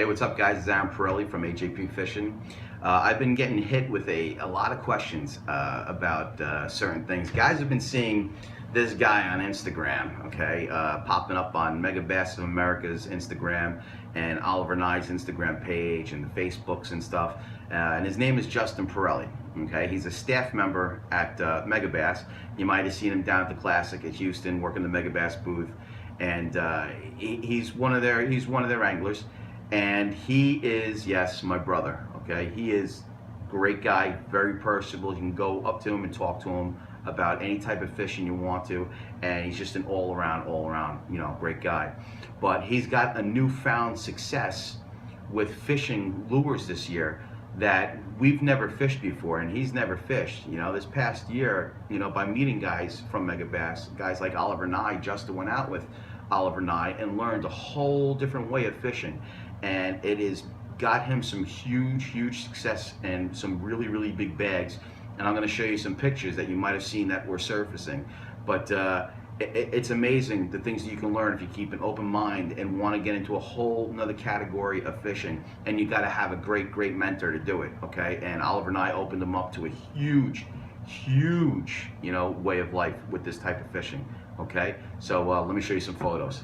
Hey, what's up, guys? It's Aaron Pirelli from AJP Fishing. I've been getting hit with a lot of questions about certain things. Guys have been seeing this guy on Instagram, okay, popping up on Megabass of America's Instagram and Oliver Nye's Instagram page and the Facebooks and stuff. And his name is Justin Pirelli, okay? He's a staff member at Megabass. You might have seen him down at the Classic at Houston working the Megabass booth. And he's one of their anglers. And he is, yes, my brother, okay? He is a great guy, very personable. You can go up to him and talk to him about any type of fishing you want to, and he's just an all-around, you know, great guy. But he's got a newfound success with fishing lures this year that we've never fished before, and he's never fished. You know, this past year, you know, by meeting guys from Megabass, guys like Oliver Nye, Justin went out with Oliver Nye and learned a whole different way of fishing. And it has got him some huge success and some really big bags. And I'm going to show you some pictures that you might have seen that were surfacing. But it's amazing the things that you can learn if you keep an open mind and want to get into a whole another category of fishing. And you got to have a great mentor to do it, okay? And Oliver Nye opened him up to a huge, you know, way of life with this type of fishing, okay? So let me show you some photos.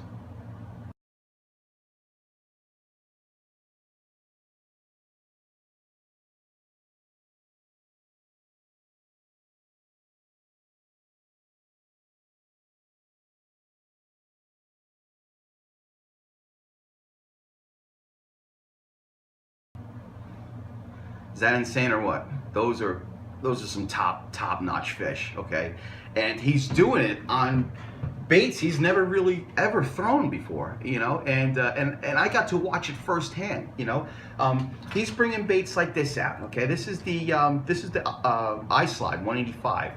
Is that insane or what? Those are some top-notch fish, okay? And he's doing it on baits he's never really ever thrown before, you know. And I got to watch it firsthand, you know. He's bringing baits like this out, okay? This is the iSlide 185,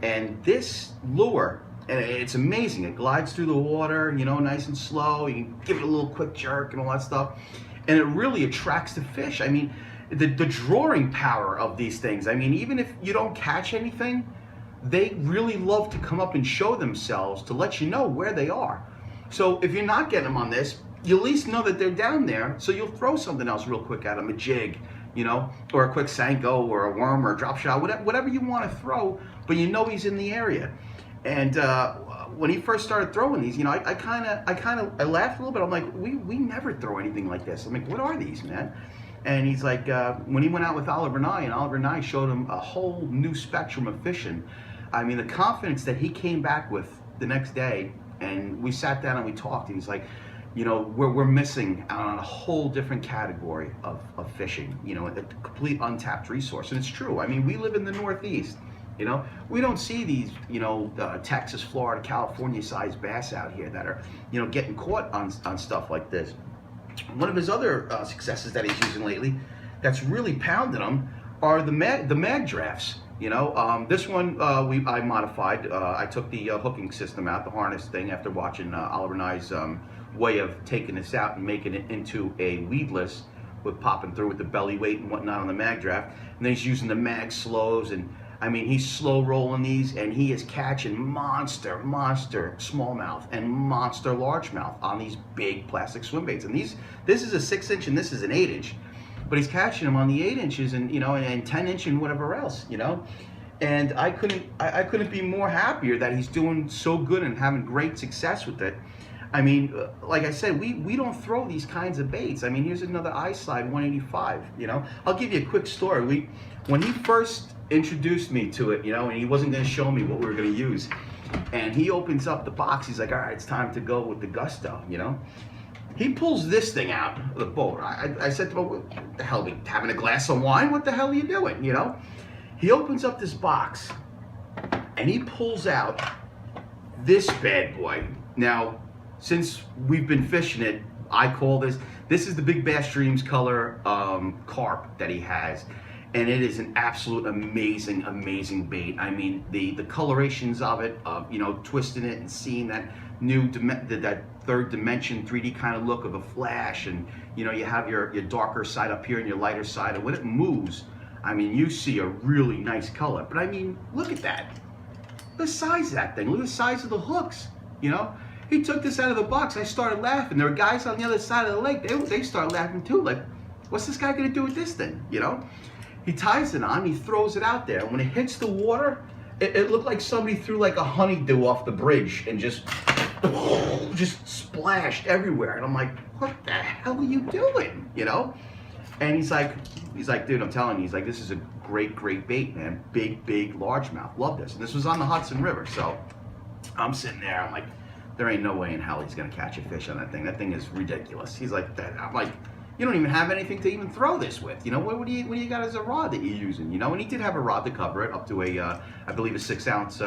and this lure, and it's amazing. It glides through the water, you know, nice and slow. You can give it a little quick jerk and all that stuff, and it really attracts the fish. I mean, the drawing power of these things. I mean, even if you don't catch anything, they really love to come up and show themselves to let you know where they are. So if you're not getting them on this, you at least know that they're down there, so you'll throw something else real quick at them, a jig, you know, or a quick Senko or a worm or a drop shot, whatever you want to throw, but you know he's in the area. And when he first started throwing these, you know, I laughed a little bit. I'm like, we never throw anything like this. I'm like, what are these, man? And he's like, when he went out with Oliver Nye, and Oliver Nye showed him a whole new spectrum of fishing. I mean, the confidence that he came back with the next day, and we sat down and we talked, and he's like, you know, we're missing out on a whole different category of fishing, you know, a complete untapped resource. And it's true. I mean, we live in the Northeast, you know, we don't see these, you know, Texas, Florida, California sized bass out here that are, you know, getting caught on stuff like this. One of his other successes that he's using lately that's really pounding him are the mag drafts. You know, this one I modified. I took the hooking system out, the harness thing, after watching Oliver Nye's way of taking this out and making it into a weedless with popping through with the belly weight and whatnot on the mag draft. And then he's using the mag slows, and I mean, he's slow rolling these, and he is catching monster smallmouth and monster largemouth on these big plastic swim baits. And this is a 6-inch and this is an 8-inch, but he's catching them on the 8 inches and, you know, and 10-inch and whatever else, you know. And I couldn't be more happier that he's doing so good and having great success with it. I mean, like I said, we don't throw these kinds of baits. I mean, here's another iSlide 185, you know. I'll give you a quick story. When he first introduced me to it, you know, and he wasn't going to show me what we were going to use, and he opens up the box, he's like, all right, it's time to go with the Gusto, you know. He pulls this thing out of the boat. I said to him, what the hell, are we having a glass of wine? What the hell are you doing, you know? He opens up this box, and he pulls out this bad boy. Now, since we've been fishing it, I call this is the Big Bass Dreams color carp that he has. And it is an absolute amazing bait. I mean, the colorations of it, you know, twisting it and seeing that new that third dimension 3D kind of look of a flash, and you know, you have your darker side up here and your lighter side, and when it moves, I mean, you see a really nice color. But I mean, look at that. Look at the size of that thing. Look at the size of the hooks, you know. He took this out of the box. I started laughing. There were guys on the other side of the lake. They started laughing too. Like, what's this guy gonna do with this thing? You know? He ties it on. He throws it out there. When it hits the water, it looked like somebody threw like a honeydew off the bridge and just splashed everywhere. And I'm like, what the hell are you doing? You know? And he's like, dude, I'm telling you, he's like, this is a great bait, man. Big largemouth. Love this. And this was on the Hudson River. So I'm sitting there. I'm like, there ain't no way in hell he's gonna catch a fish on that thing. That thing is ridiculous. He's like, that. I'm like, you don't even have anything to even throw this with. You know, what do you got as a rod that you're using? You know, and he did have a rod to cover it up to a, I believe a 6 ounce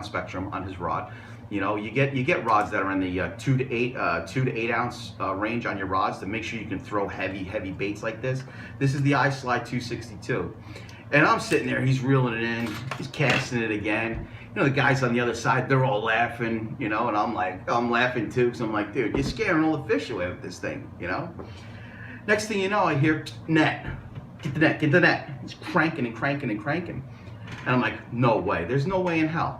Spectrum on his rod. You know, you get rods that are in the 2 to 8 ounce range on your rods to make sure you can throw heavy baits like this. This is the iSlide 262, and I'm sitting there. He's reeling it in. He's casting it again. You know, the guys on the other side, they're all laughing. You know, and I'm laughing too, because I'm like, dude, you're scaring all the fish away with this thing. You know. Next thing you know, I hear net. Get the net. He's cranking, and I'm like, no way. There's no way in hell.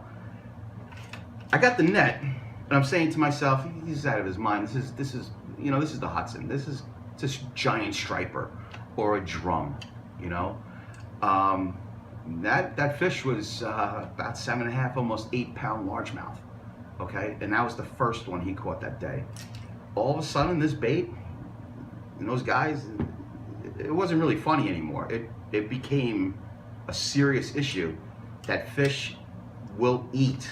I got the net, and I'm saying to myself, he's out of his mind. This is you know, this is the Hudson. This is just giant striper or a drum, you know. That fish was about 7.5, almost 8 pound largemouth. Okay, and that was the first one he caught that day. All of a sudden, this bait and those guys, it wasn't really funny anymore. It became a serious issue that fish will eat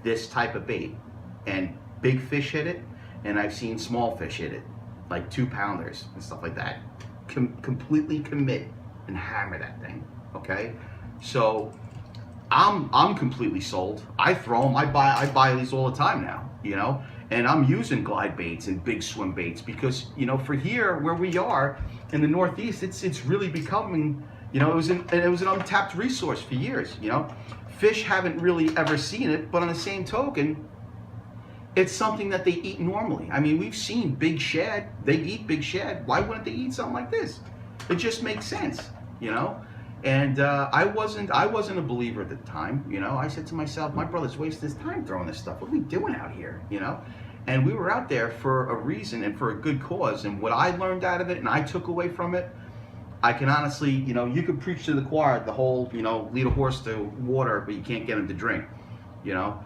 this type of bait, and big fish hit it, and I've seen small fish hit it, like 2-pounders and stuff like that. Completely commit and hammer that thing. Okay, so I'm completely sold. I throw them. I buy these all the time now, you know, and I'm using glide baits and big swim baits because, you know, for here where we are in the Northeast, it's really becoming, you know, it was an untapped resource for years, you know. Fish haven't really ever seen it, but on the same token, it's something that they eat normally. I mean, we've seen big shad. They eat big shad. Why wouldn't they eat something like this? It just makes sense, you know. And I wasn't a believer at the time, you know. I said to myself, my brother's wasting his time throwing this stuff. What are we doing out here, you know? And we were out there for a reason and for a good cause. And what I learned out of it and I took away from it, I can honestly, you know, you could preach to the choir the whole, you know, lead a horse to water, but you can't get him to drink, you know.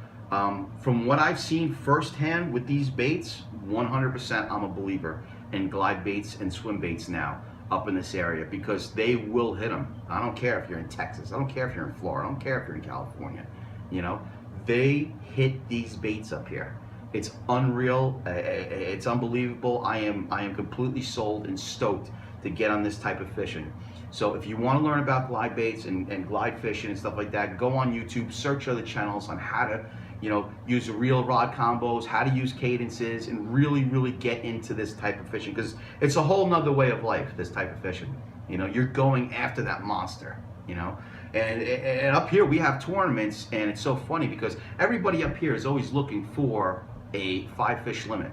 From what I've seen firsthand with these baits, 100% I'm a believer in glide baits and swim baits now up in this area because they will hit them. I don't care if you're in Texas. I don't care if you're in Florida. I don't care if you're in California. You know, they hit these baits up here. It's unreal. It's unbelievable. I am completely sold and stoked to get on this type of fishing. So if you want to learn about glide baits and glide fishing and stuff like that, go on YouTube, search other channels on how to, you know, use reel rod combos, how to use cadences, and really get into this type of fishing because it's a whole nother way of life, this type of fishing. You know, you're going after that monster, you know. And up here we have tournaments, and it's so funny because everybody up here is always looking for a 5-fish limit.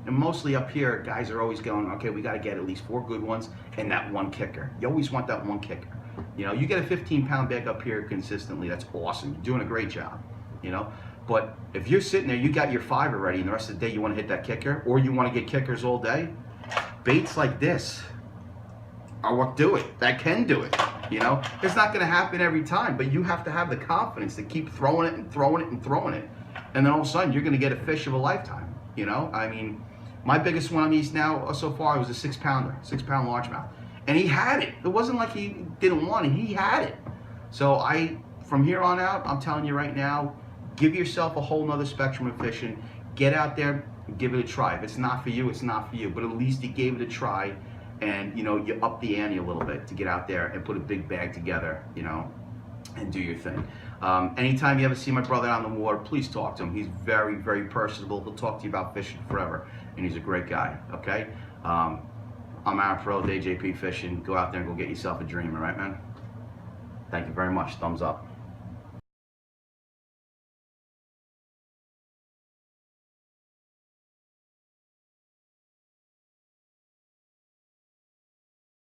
And mostly up here, guys are always going, okay, we got to get at least 4 good ones and that one kicker. You always want that one kicker. You know, you get a 15-pound bag up here consistently, that's awesome. You're doing a great job, you know. But if you're sitting there, you got your 5 already, and the rest of the day you want to hit that kicker, or you want to get kickers all day, baits like this are what do it. That can do it, you know. It's not going to happen every time, but you have to have the confidence to keep throwing it and throwing it and throwing it. And then all of a sudden, you're going to get a fish of a lifetime, you know. I mean, my biggest one on these now so far was a 6-pounder, 6-pound largemouth. And he had it. It wasn't like he didn't want it. He had it. So from here on out, I'm telling you right now, give yourself a whole nother spectrum of fishing. Get out there and give it a try. If it's not for you, it's not for you. But at least you gave it a try, and you know, you up the ante a little bit to get out there and put a big bag together, you know, and do your thing. Anytime you ever see my brother out on the water, please talk to him. He's very personable. He'll talk to you about fishing forever, and he's a great guy. Okay. I'm Aaron Pro, AJP Fishing. Go out there and go get yourself a dream. All right, man. Thank you very much. Thumbs up.